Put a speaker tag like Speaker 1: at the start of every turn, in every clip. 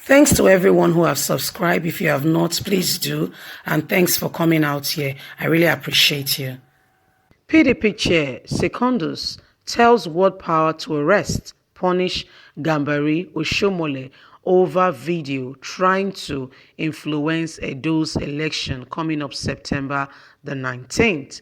Speaker 1: Thanks to everyone who have subscribed. If you have not, please do. And thanks for coming out here. I really appreciate you. PDP chair Secondus tells World Power to arrest, punish Gambari Oshiomhole over video trying to influence Edo's election coming up September the 19th.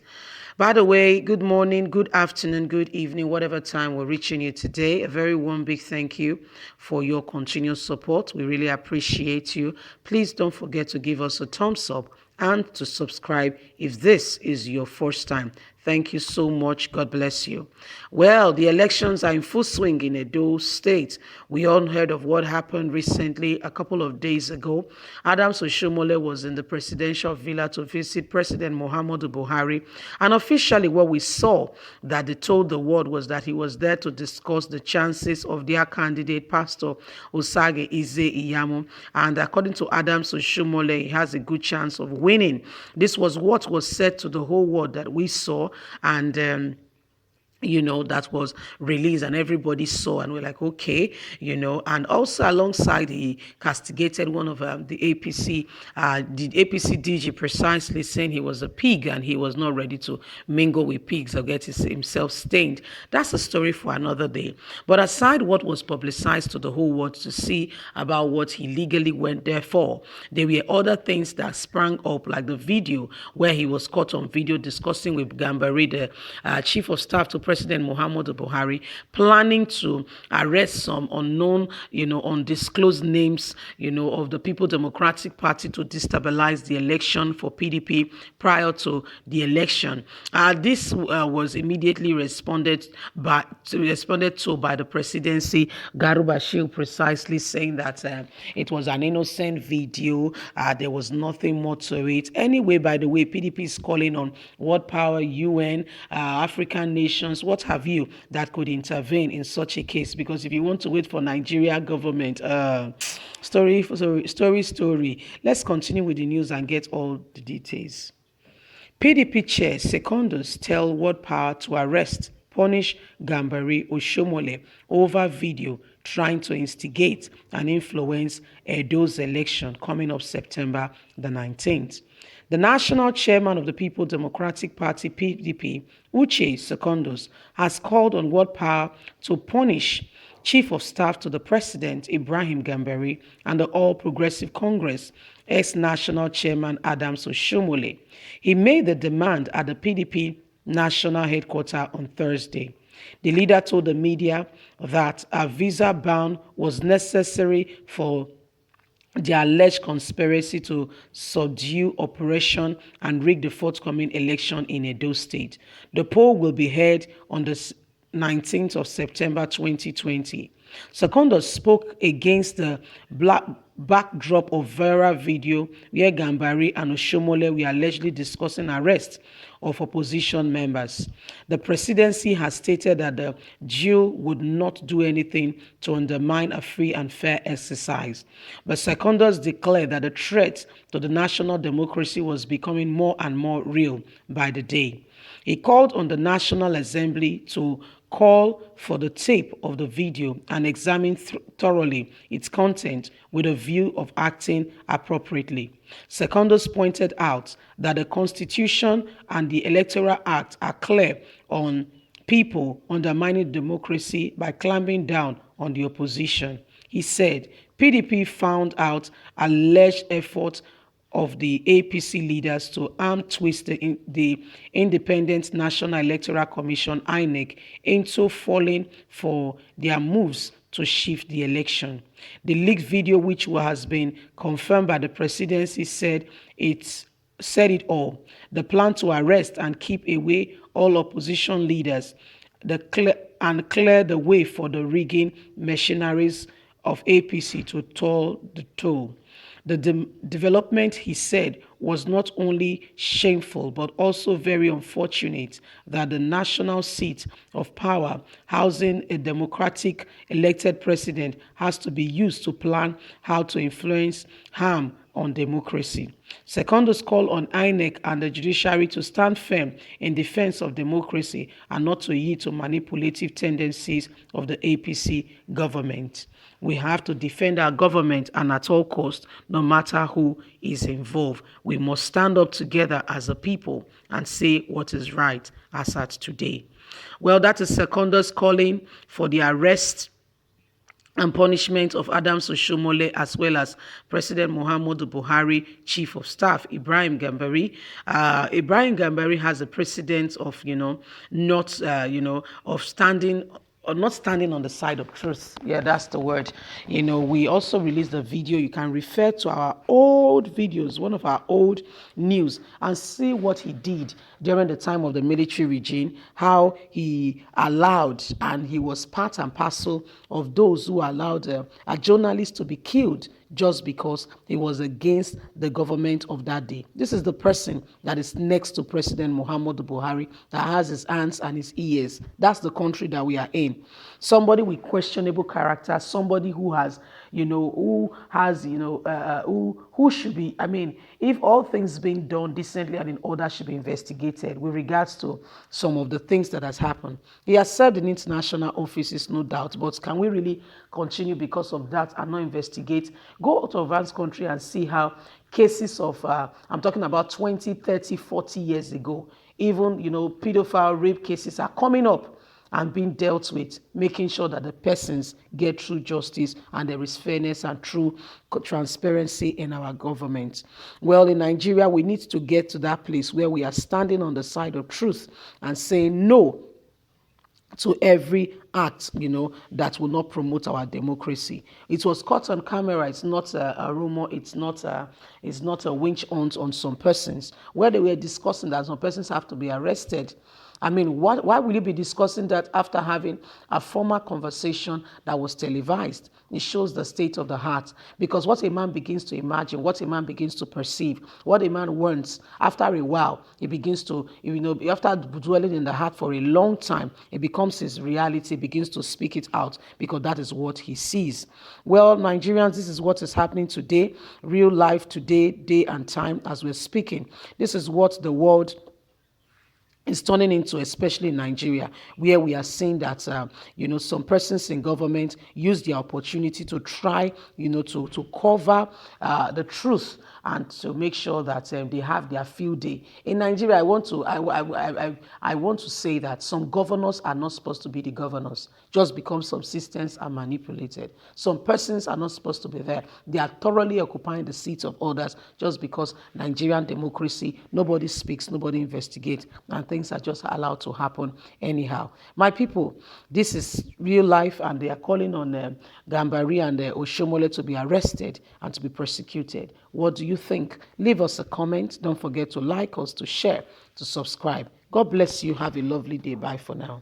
Speaker 1: By the way, good morning, good afternoon, good evening, whatever time we're reaching you today. A very warm big thank you for your continued support. We really appreciate you. Please don't forget to give us a thumbs up and to subscribe if this is your first time. Thank you so much. God bless you. Well, the elections are in full swing in Edo State. We all heard of what happened recently a couple of days ago. Adams Oshiomhole was in the presidential villa to visit President Muhammadu Buhari. And officially what we saw that they told the world was that he was there to discuss the chances of their candidate, Pastor Osage Ize Iyamu. And according to Adams Oshiomhole, he has a good chance of winning. This was what was said to the whole world that we saw, and that was released and everybody saw, and we're like, okay, and also alongside he castigated one of the APC DG precisely, saying he was a pig and he was not ready to mingle with pigs or get himself stained. That's a story for another day. But aside what was publicized to the whole world to see about what he legally went there for, there were other things that sprang up, like the video where he was caught on video discussing with Gambari, the chief of staff to President Muhammadu Buhari, planning to arrest some unknown, undisclosed names, of the People Democratic Party to destabilize the election for PDP prior to the election. This was immediately responded to by the presidency, Garubashir, precisely saying that it was an innocent video. There was nothing more to it. Anyway, by the way, PDP is calling on World Power, UN, African nations, what have you, that could intervene in such a case. Because if you want to wait for Nigeria government, story. Let's continue with the news and get all the details. PDP chair Secondus tell World Power to arrest, punish Gambari Oshiomhole over video trying to instigate and influence Edo's election coming up September the 19th. The national chairman of the People Democratic Party, PDP, Uche Secondus, has called on World Power to punish Chief of Staff to the President, Ibrahim Gambari, and the All Progressive Congress, ex-national chairman Adams Oshiomhole. He made the demand at the PDP national headquarters on Thursday. The leader told the media that a visa ban was necessary for the alleged conspiracy to subdue operation and rig the forthcoming election in Edo State. The poll will be held on the 19th of September 2020. Secondus spoke against the backdrop of viral video where Gambari and Oshiomhole were allegedly discussing arrest of opposition members. The presidency has stated that the Jew would not do anything to undermine a free and fair exercise. But Secondus declared that the threat to the national democracy was becoming more and more real by the day. He called on the National Assembly to call for the tape of the video and examine thoroughly its content with a view of acting appropriately. Secondus pointed out that the Constitution and the Electoral Act are clear on people undermining democracy by clamping down on the opposition. He said PDP found out alleged efforts of the APC leaders to arm twist the Independent National Electoral Commission, INEC, into falling for their moves to shift the election. The leaked video, which has been confirmed by the presidency, said it all. The plan to arrest and keep away all opposition leaders and clear the way for the rigging machineries of APC to toll the toll. The development, he said, was not only shameful but also very unfortunate that the national seat of power, housing a democratic elected president, has to be used to plan how to influence, harm, on democracy. Secondus call on INEC and the judiciary to stand firm in defense of democracy and not to yield to manipulative tendencies of the APC government. We have to defend our government and at all costs, no matter who is involved. We must stand up together as a people and say what is right as at today. Well, that is Secondus calling for the arrest and punishment of Adams Oshiomhole, as well as President Muhammadu Buhari, Chief of Staff Ibrahim Gambari. Ibrahim Gambari has a precedent of, not, of standing or not standing on the side of truth. Yeah, that's the word. We also released a video. You can refer to our old videos, one of our old news, and see what he did during the time of the military regime, how he allowed, and he was part and parcel of those who allowed a journalist to be killed just because he was against the government of that day. This is the person that is next to President Muhammadu Buhari, that has his hands and his ears. That's the country that we are in. Somebody with questionable character, somebody who has, who should be, if all things being done decently and in order, should be investigated with regards to some of the things that has happened. He has served in international offices, no doubt, but can we really continue because of that and not investigate? Go out of one's country and see how cases of, I'm talking about 20, 30, 40 years ago, even, pedophile rape cases are coming up and being dealt with, making sure that the persons get true justice and there is fairness and true transparency in our government. Well, in Nigeria, we need to get to that place where we are standing on the side of truth and saying no to every act, that will not promote our democracy. It was caught on camera. It's not a rumor. It's not a winch hunt on some persons, where they were discussing that some persons have to be arrested. Why will you be discussing that after having a former conversation that was televised? It shows the state of the heart. Because what a man begins to imagine, what a man begins to perceive, what a man wants, after a while, he begins to, after dwelling in the heart for a long time, it becomes his reality, begins to speak it out, because that is what he sees. Well, Nigerians, this is what is happening today, real life today, day and time as we're speaking. This is what the world is turning into, especially in Nigeria, where we are seeing that, some persons in government use the opportunity to try, to cover the truth and to make sure that they have their field day. In Nigeria, I want to say that some governors are not supposed to be the governors just because some systems are manipulated. Some persons are not supposed to be there. They are thoroughly occupying the seats of others just because Nigerian democracy, nobody speaks, nobody investigates, and things are just allowed to happen anyhow. My people, this is real life, and they are calling on Gambari and Oshiomhole to be arrested and to be persecuted. What do you think? Leave us a comment. Don't forget to like us, to share, to subscribe. God bless you. Have a lovely day. Bye for now.